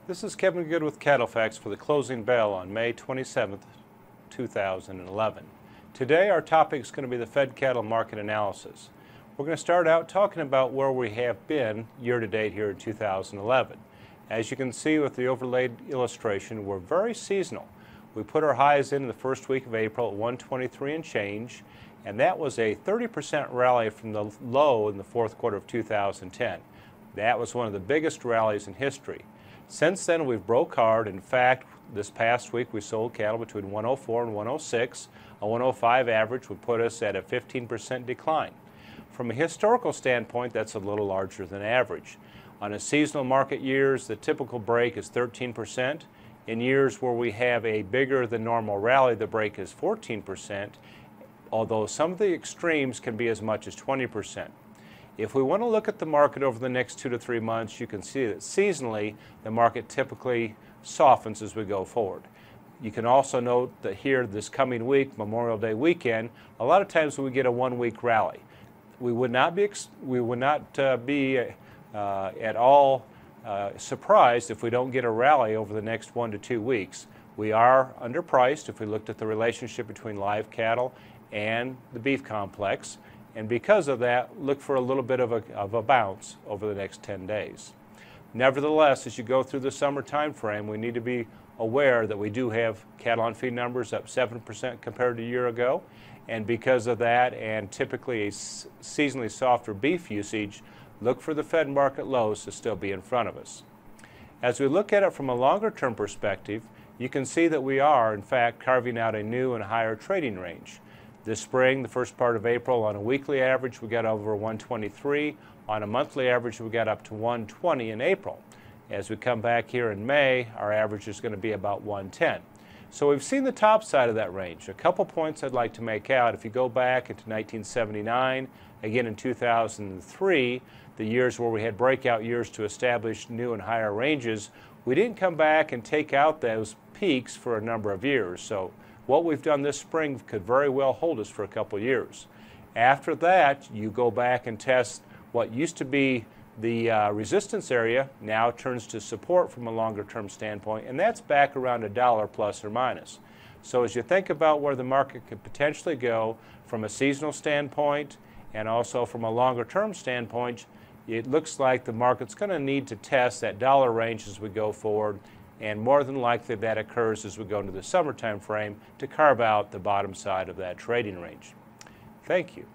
This is Kevin Good with CattleFax for the closing bell on May 27th, 2011. Today our topic is going to be the Fed cattle market analysis. We're going to start out talking about where we have been year to date here in 2011. As you can see with the overlaid illustration, we're very seasonal. We put our highs in the first week of April at 123 and change, and that was a 30% rally from the low in the fourth quarter of 2010. That was one of the biggest rallies in history. Since then, we've broke hard. In fact, this past week we sold cattle between 104 and 106. A 105 average would put us at a 15% decline. From a historical standpoint, that's a little larger than average. On a seasonal market years, the typical break is 13%. In years where we have a bigger than normal rally, the break is 14%, although some of the extremes can be as much as 20%. If we want to look at the market over the next 2 to 3 months, you can see that seasonally the market typically softens as we go forward. You can also note that here this coming week, Memorial Day weekend, a lot of times we get a one-week rally. We would not be at all surprised if we don't get a rally over the next 1 to 2 weeks. We are underpriced if we looked at the relationship between live cattle and the beef complex. And because of that, look for a little bit of a bounce over the next 10 days. Nevertheless, as you go through the summer time frame, we need to be aware that we do have cattle on feed numbers up 7% compared to a year ago. And because of that, and typically a seasonally softer beef usage, look for the Fed market lows to still be in front of us. As we look at it from a longer term perspective, you can see that we are, in fact, carving out a new and higher trading range. This spring, the first part of April, on a weekly average, we got over 123. On a monthly average, we got up to 120 in April. As we come back here in May, our average is going to be about 110. So we've seen the top side of that range. A couple points I'd like to make out. If you go back into 1979, again in 2003, the years where we had breakout years to establish new and higher ranges, we didn't come back and take out those peaks for a number of years. So what we've done this spring could very well hold us for a couple years. After that, you go back and test what used to be the resistance area, now turns to support from a longer term standpoint, and that's back around $1 plus or minus. So as you think about where the market could potentially go from a seasonal standpoint and also from a longer term standpoint, it looks like the market's going to need to test that dollar range as we go forward, and more than likely that occurs as we go into the summer time frame to carve out the bottom side of that trading range. Thank you.